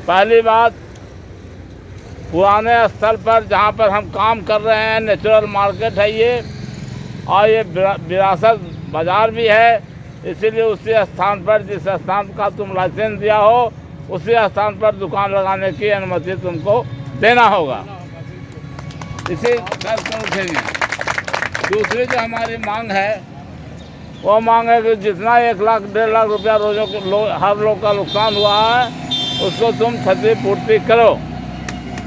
पहली बात, पुराने स्थल पर जहाँ पर हम काम कर रहे हैं नेचुरल मार्केट है ये, और ये विरासत बाज़ार भी है, इसीलिए उसी स्थान पर जिस स्थान का तुम लाइसेंस दिया हो उसी स्थान पर दुकान लगाने की अनुमति तुमको देना होगा। इसी शर्त पर उठेंगे। दूसरी जो हमारी मांग है वो मांग है कि जितना 1 लाख 1.5 लाख रुपया रोजों को हर लोग का नुकसान हुआ है उसको तुम क्षतिपूर्ति करो,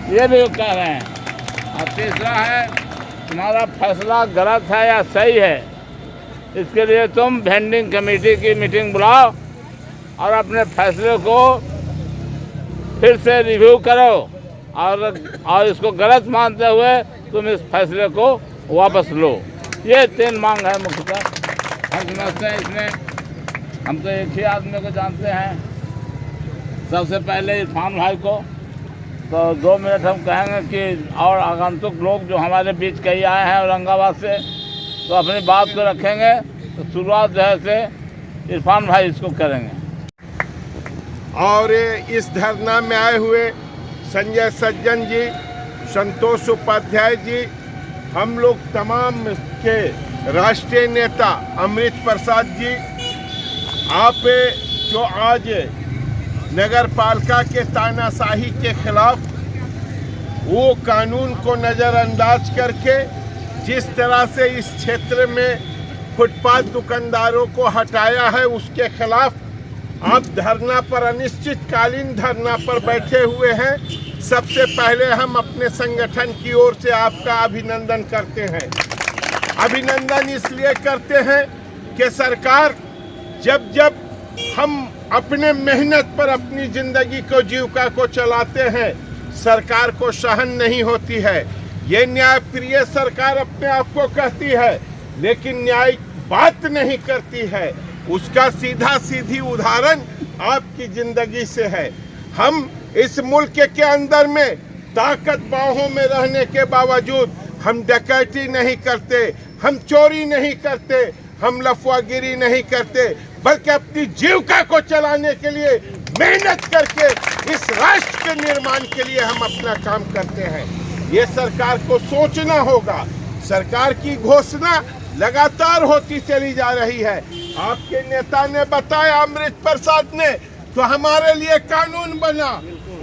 ये भी कह रहे हैं। और तीसरा है, तुम्हारा फैसला गलत है या सही है, इसके लिए तुम वेंडिंग कमेटी की मीटिंग बुलाओ और अपने फैसले को फिर से रिव्यू करो और इसको गलत मानते हुए तुम इस फैसले को वापस लो। ये 3 मांग है मुख्यतः। हम समझते हैं इसमें हम तो एक ही आदमी को जानते हैं, सबसे पहले इरफान भाई को। तो 2 मिनट हम कहेंगे कि और आगंतुक लोग जो हमारे बीच कई आए हैं औरंगाबाद से, तो अपनी बात को रखेंगे। तो शुरुआत जो है से इरफान भाई इसको करेंगे। और इस धरना में आए हुए संजय सज्जन जी, संतोष उपाध्याय जी, हम लोग तमाम के राष्ट्रीय नेता अमृत प्रसाद जी, आप जो आज नगर पालिका के तानाशाही के खिलाफ वो कानून को नज़रअंदाज करके जिस तरह से इस क्षेत्र में फुटपाथ दुकानदारों को हटाया है उसके खिलाफ आप धरना पर, अनिश्चितकालीन धरना पर बैठे हुए हैं। सबसे पहले हम अपने संगठन की ओर से आपका अभिनंदन करते हैं। अभिनंदन इसलिए करते हैं कि सरकार जब हम अपने मेहनत पर अपनी जिंदगी को, जीविका को चलाते हैं, सरकार को सहन नहीं होती है। ये न्यायप्रिय सरकार अपने आप को कहती है, लेकिन न्याय बात नहीं करती है। उसका सीधी उदाहरण आपकी जिंदगी से है। हम इस मुल्क के अंदर में ताकत बाहों में रहने के बावजूद हम डकैती नहीं करते, हम चोरी नहीं करते, हम लफवागिरी नहीं करते, बल्कि अपनी जीविका को चलाने के लिए मेहनत करके इस राष्ट्र के निर्माण के लिए हम अपना काम करते हैं। ये सरकार को सोचना होगा। सरकार की घोषणा लगातार होती चली जा रही है। आपके नेता ने बताया, अमृत प्रसाद ने, तो हमारे लिए कानून बना।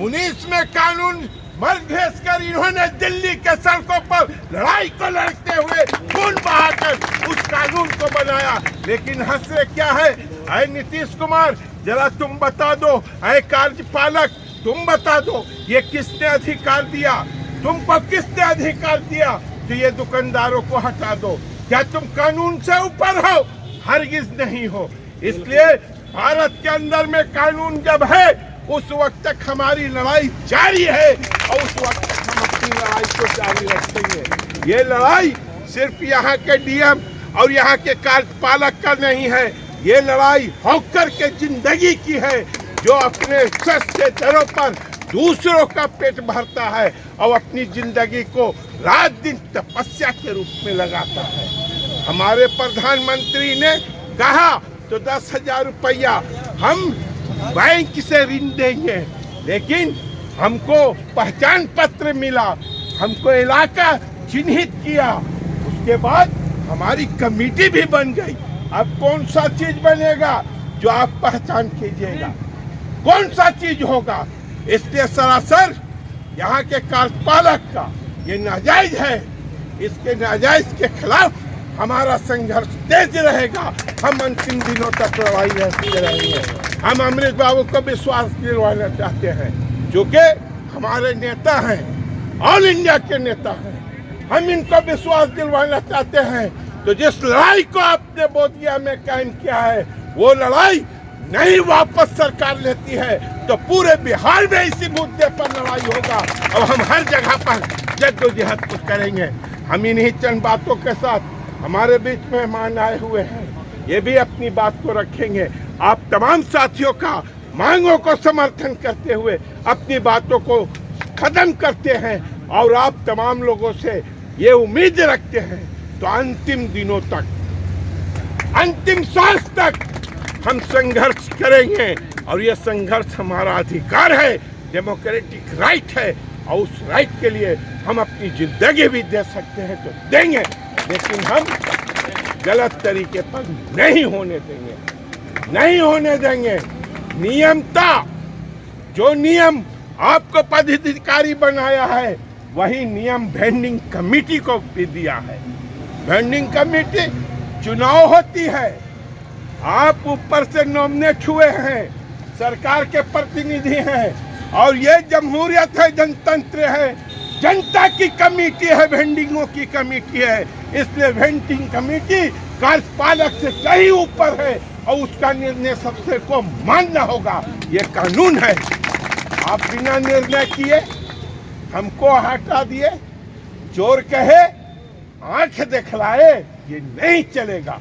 19 में कानून मर भेज कर इन्होंने दिल्ली के सड़कों पर लड़ाई को लड़ते हुए खून बहाकर उस कानून को बनाया। लेकिन हंसे क्या है, ऐ नीतीश कुमार जरा तुम बता दो, ऐ कार्यपालक तुम बता दो, ये किसने अधिकार दिया, तुमको किसने अधिकार दिया कि ये दुकानदारों को हटा दो? क्या तुम कानून से ऊपर हो? हरगिज नहीं हो। इसलिए भारत के अंदर में कानून जब है उस वक्त तक हमारी लड़ाई जारी है और उस वक्त तक हम अपनी लड़ाई को जारी रखेंगे। ये लड़ाई सिर्फ यहाँ के डीएम और यहाँ के कार्यपालक का नहीं है, ये लड़ाई हॉकर के जिंदगी की है, जो अपने सस्ते दरों पर दूसरों का पेट भरता है और अपनी जिंदगी को रात दिन तपस्या के रूप में लगाता है। हमारे प्रधानमंत्री ने कहा तो 10,000 रुपया हम बैंक से ऋण देंगे, लेकिन हमको पहचान पत्र मिला, हमको इलाका चिन्हित किया, उसके बाद हमारी कमेटी भी बन गई। अब कौन सा चीज बनेगा जो आप पहचान कीजिएगा? कौन सा चीज होगा? इसलिए सरासर यहाँ के कार्यपालक का ये नाजायज है। इसके नाजायज के खिलाफ हमारा संघर्ष तेज रहेगा। हम अंतिम दिनों तक लड़ाई लड़ते रहेंगे। हम अमृत बाबू को विश्वास दिलवाना चाहते हैं, जो कि हमारे नेता हैं, ऑल इंडिया के नेता हैं। हम इनको विश्वास दिलवाना चाहते हैं। तो जिस लड़ाई को आपने बोधिया में कायम किया है, वो लड़ाई नहीं वापस सरकार लेती है तो पूरे बिहार में इसी मुद्दे पर लड़ाई होगा और हम हर जगह पर जद्दोजहद करेंगे। हम इन्हीं चंद बातों के साथ, हमारे बीच मेहमान आए हुए हैं, ये भी अपनी बात को रखेंगे। आप तमाम साथियों का मांगों को समर्थन करते हुए अपनी बातों को खत्म करते हैं और आप तमाम लोगों से ये उम्मीद रखते हैं तो अंतिम दिनों तक, अंतिम सांस तक हम संघर्ष करेंगे। और ये संघर्ष हमारा अधिकार है, डेमोक्रेटिक राइट है और उस राइट के लिए हम अपनी जिंदगी भी दे सकते हैं तो देंगे, लेकिन हम गलत तरीके पर नहीं होने देंगे, नहीं होने देंगे। नियमता, जो नियम आपको पदाधिकारी बनाया है वही नियम वेंडिंग कमेटी को भी दिया है। वेंडिंग कमेटी चुनाव होती है, आप ऊपर से नॉमिनेट हुए हैं, सरकार के प्रतिनिधि हैं और ये जमहूरियत है, जनतंत्र है, जनता की कमेटी है, वेंडिंगों की कमेटी है। इसलिए वेंडिंग कमेटी कार्यपालक से कहीं ऊपर है और उसका निर्णय सबसे को मानना होगा, ये कानून है। आप बिना निर्णय किए हमको हटा दिए, चोर कहे आंख दिखलाए, ये नहीं चलेगा।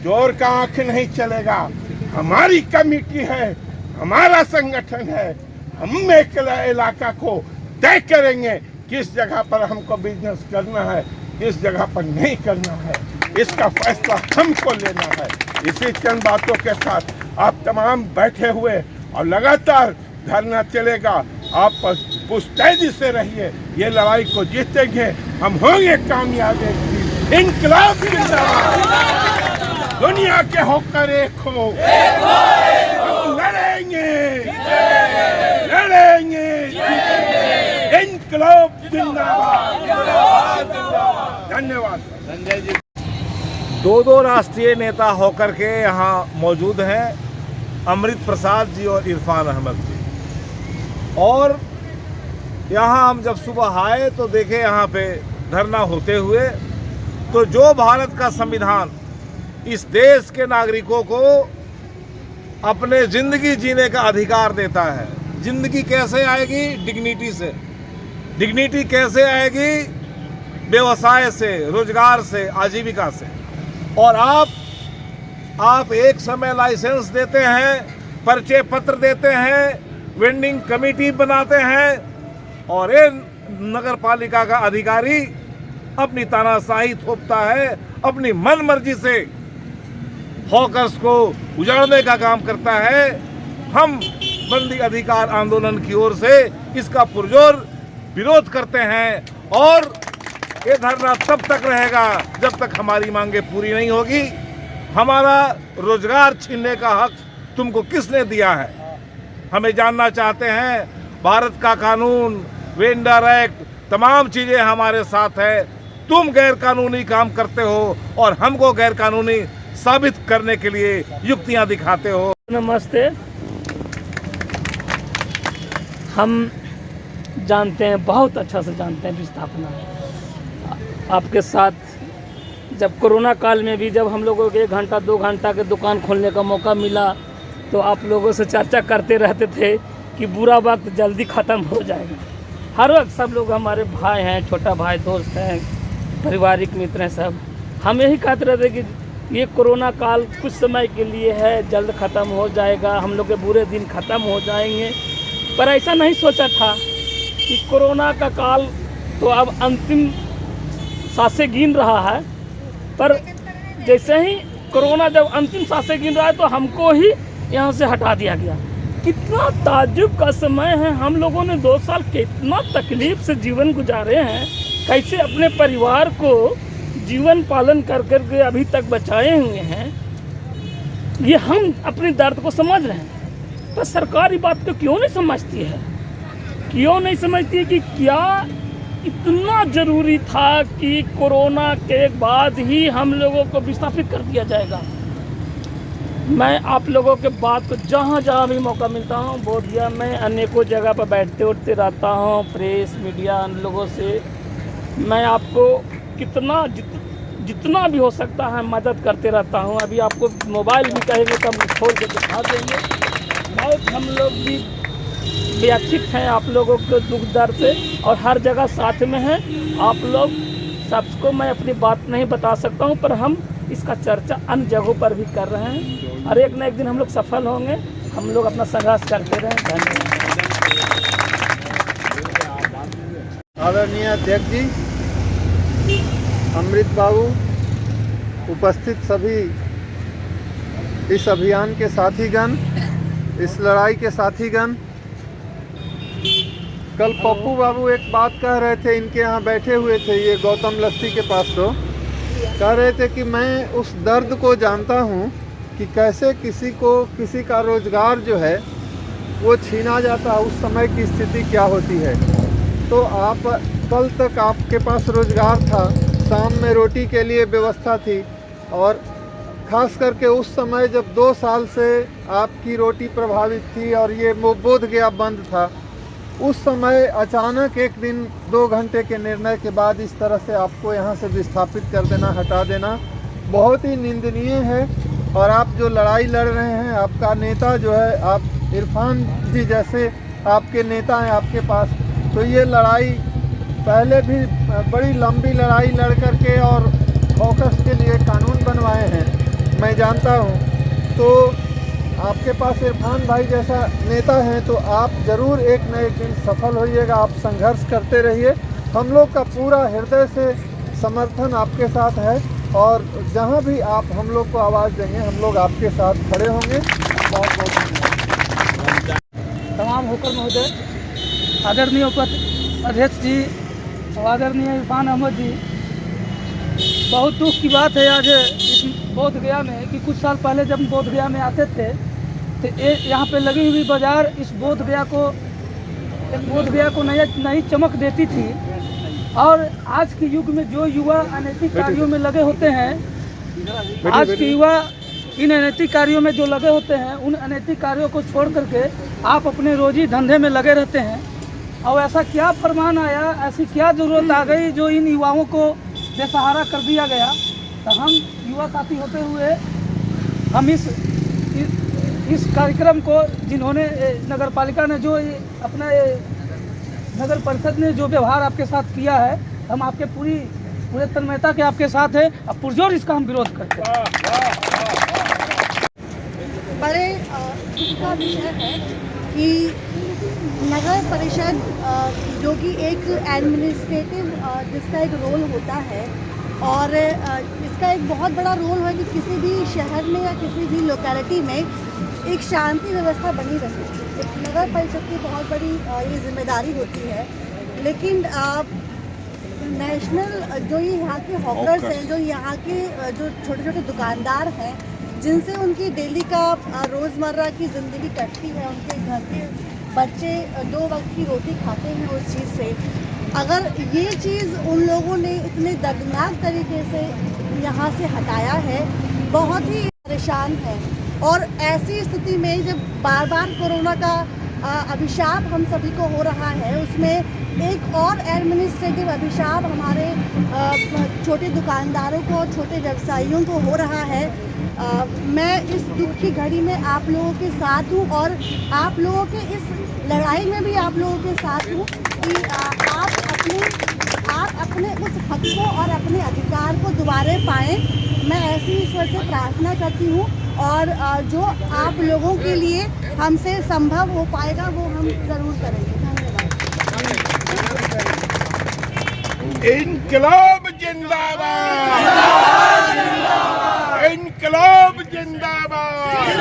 चोर का आंख नहीं चलेगा। हमारी कमेटी है, हमारा संगठन है, हम एक इलाका को तय करेंगे किस जगह पर हमको बिजनेस करना है, किस जगह पर नहीं करना है, इसका फैसला हमको लेना है। इसी चंद बातों के साथ आप तमाम बैठे हुए और लगातार धरना चलेगा। आप पुस्तैदी से रहिए, ये लड़ाई को जीतेंगे, हम होंगे कामयाब। इनकलाब जिंदाबाद, दुनिया के होकर एक हो, हम लड़ेंगे, लड़ेंगे, इनकलाब जिंदाबाद। धन्यवाद संजय जी। दो राष्ट्रीय नेता होकर के यहाँ मौजूद हैं, अमृत प्रसाद जी और इरफान अहमद जी। और यहाँ हम जब सुबह आए तो देखे यहाँ पे धरना होते हुए, तो जो भारत का संविधान इस देश के नागरिकों को अपने ज़िंदगी जीने का अधिकार देता है। ज़िंदगी कैसे आएगी? डिग्निटी से। डिग्निटी कैसे आएगी? व्यवसाय से, रोजगार से, आजीविका से। और आप एक समय लाइसेंस देते हैं, परिचय पत्र देते हैं, वेंडिंग कमेटी बनाते हैं और ये नगर पालिका का अधिकारी अपनी तानाशाही थोपता है, अपनी मन मर्जी से हॉकर्स को उजाड़ने का काम करता है। हम बंदी अधिकार आंदोलन की ओर से इसका पुरजोर विरोध करते हैं और ये धरना तब तक रहेगा जब तक हमारी मांगे पूरी नहीं होगी। हमारा रोजगार छीनने का हक तुमको किसने दिया है? हमें जानना चाहते हैं। भारत का कानून, वेंडर एक्ट, तमाम चीज़ें हमारे साथ है। तुम गैर कानूनी काम करते हो और हमको गैर कानूनी साबित करने के लिए युक्तियां दिखाते हो। नमस्ते। हम जानते हैं, बहुत अच्छा से जानते हैं विस्थापना। आपके साथ जब कोरोना काल में भी जब हम लोगों को 1 घंटा 2 घंटा के दुकान खोलने का मौका मिला तो आप लोगों से चर्चा करते रहते थे कि बुरा वक्त जल्दी ख़त्म हो जाएगा। हर वक्त सब लोग हमारे भाई हैं, छोटा भाई, दोस्त हैं, पारिवारिक मित्र हैं, सब हम यही कहते रहते कि ये कोरोना काल कुछ समय के लिए है, जल्द ख़त्म हो जाएगा, हम लोग के बुरे दिन ख़त्म हो जाएंगे। पर ऐसा नहीं सोचा था कि कोरोना का काल तो अब अंतिम सांसें गिन रहा है। पर जैसे ही कोरोना जब अंतिम सांसें गिन रहा है तो हमको ही यहाँ से हटा दिया गया। कितना ताज्जुब का समय है। हम लोगों ने 2 साल कितना तकलीफ से जीवन गुजारे हैं, कैसे अपने परिवार को जीवन पालन कर के अभी तक बचाए हुए हैं। ये हम अपने दर्द को समझ रहे हैं, पर सरकार ये बात को क्यों नहीं समझती है? क्यों नहीं समझती है कि क्या इतना ज़रूरी था कि कोरोना के बाद ही हम लोगों को विस्थापित कर दिया जाएगा। मैं आप लोगों के बात को जहाँ जहाँ भी मौका मिलता हूँ, बोधिया में अनेकों जगह पर बैठते उठते रहता हूँ, प्रेस मीडिया उन लोगों से मैं आपको जितना भी हो सकता है मदद करते रहता हूँ। अभी आपको मोबाइल भी कहेंगे तो हम खोल के दिखा देंगे। बहुत हम लोग भी व्यथित हैं आप लोगों के दुख दर्द से और हर जगह साथ में हैं आप लोग। सबको मैं अपनी बात नहीं बता सकता हूँ, पर हम इसका चर्चा अन्य जगहों पर भी कर रहे हैं और एक न एक दिन हम लोग सफल होंगे। हम लोग अपना संघर्ष करते रहें। धन्यवाद। आदरणीय अध्यक्ष जी, अमृत बाबू, उपस्थित सभी इस अभियान के साथीगण, इस लड़ाई के साथीगण, कल पप्पू बाबू एक बात कह रहे थे, इनके यहाँ बैठे हुए थे, ये गौतम लस्सी के पास, तो कह रहे थे कि मैं उस दर्द को जानता हूँ कि कैसे किसी का रोज़गार जो है वो छीना जाता है, उस समय की स्थिति क्या होती है। तो आप कल तक आपके पास रोज़गार था, शाम में रोटी के लिए व्यवस्था थी, और ख़ास करके उस समय जब 2 साल से आपकी रोटी प्रभावित थी और ये बोध गया बंद था, उस समय अचानक एक दिन 2 घंटे के निर्णय के बाद इस तरह से आपको यहाँ से विस्थापित कर देना, हटा देना बहुत ही निंदनीय है। और आप जो लड़ाई लड़ रहे हैं, आपका नेता जो है, आप इरफान जी जैसे आपके नेता हैं आपके पास, तो ये लड़ाई पहले भी बड़ी लंबी लड़ाई लड़ करके और फोकस के लिए कानून बनवाए हैं, मैं जानता हूँ। तो आपके पास इरफान भाई जैसा नेता है, तो आप ज़रूर एक न एक दिन सफल होइएगा। आप संघर्ष करते रहिए, हम लोग का पूरा हृदय से समर्थन आपके साथ है, और जहाँ भी आप हम लोग को आवाज़ देंगे, हम लोग आपके साथ खड़े होंगे। बहुत बहुत धन्यवाद। तमाम होकर महोदय, आदरणीय अध्यक्ष जी और आदरणीय इरफान अहमद जी, बहुत दुख की बात है आज इस बोध गया में कि कुछ साल पहले जब बोध गया में आते थे तो यहाँ पे लगी हुई बाजार इस बोध गया को नई चमक देती थी। और आज के युग में जो युवा अनैतिक कार्यों में लगे होते हैं, आज के युवा इन अनैतिक कार्यों में जो लगे होते हैं, उन अनैतिक कार्यों को छोड़ करके आप अपने रोजी धंधे में लगे रहते हैं। और ऐसा क्या फरमान आया, ऐसी क्या ज़रूरत आ गई जो इन युवाओं को बेसहारा कर दिया गया। तो हम युवा साथी होते हुए हम इस कार्यक्रम को, जिन्होंने नगर पालिका ने जो अपना नगर परिषद ने जो व्यवहार आपके साथ किया है, हम आपके पूरे तन्मयता के आपके साथ है। अब पुरजोर इसका हम विरोध करते हैं। बड़े दुख का विषय है कि नगर परिषद जो कि एक एडमिनिस्ट्रेटिव जिसका एक रोल होता है, और इसका एक बहुत बड़ा रोल है कि किसी भी शहर में या किसी भी लोकेलिटी में एक शांति व्यवस्था बनी रहे। एक नगर परिषद की बहुत बड़ी ये जिम्मेदारी होती है। लेकिन नेशनल जो ये यहाँ के हॉकर्स हैं, जो यहाँ के जो छोटे छोटे दुकानदार हैं, जिनसे उनकी डेली का रोज़मर्रा की ज़िंदगी कटती है, उनके घर के बच्चे 2 वक्त की रोटी खाते हैं उस चीज़ से, अगर ये चीज़ उन लोगों ने इतने दर्दनाक तरीके से यहाँ से हटाया है, बहुत ही परेशान है। और ऐसी स्थिति में जब बार बार कोरोना का अभिशाप हम सभी को हो रहा है, उसमें एक और एडमिनिस्ट्रेटिव अभिशाप हमारे छोटे दुकानदारों को, छोटे व्यवसायियों को हो रहा है। मैं इस दुख की घड़ी में आप लोगों के साथ हूँ, और आप लोगों के इस लड़ाई में भी आप लोगों के साथ हूँ कि आप अपने उस हक को और अपने अधिकार को दोबारा पाएँ। मैं ऐसी ईश्वर से प्रार्थना करती हूँ, और जो आप लोगों के लिए हमसे संभव हो पाएगा वो हम ज़रूर करेंगे। धन्यवाद। इनकलाब जिंदाबाद, इनकलाब जिंदाबाद।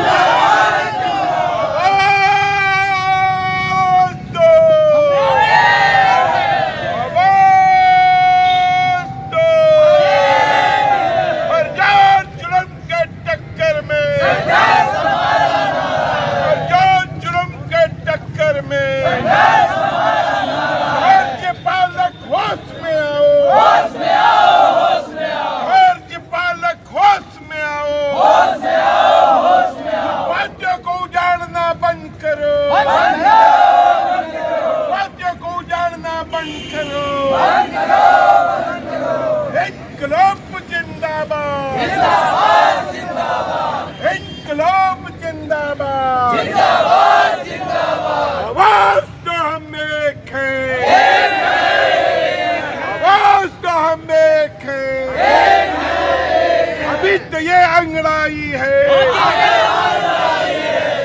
अभी तो ये अंगड़ाई है,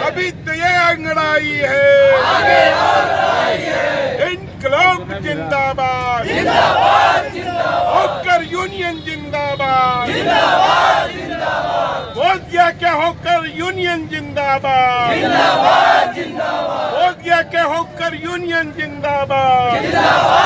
अभी तो ये अंगड़ाई है। इनकलाब जिंदाबाद, हॉकर यूनियन जिंदाबाद। बोध गया क्या के हॉकर यूनियन जिंदाबाद, जिंदाबाद जिंदाबाद। बोधिया के हॉकर यूनियन जिंदाबाद, जिंदाबाद।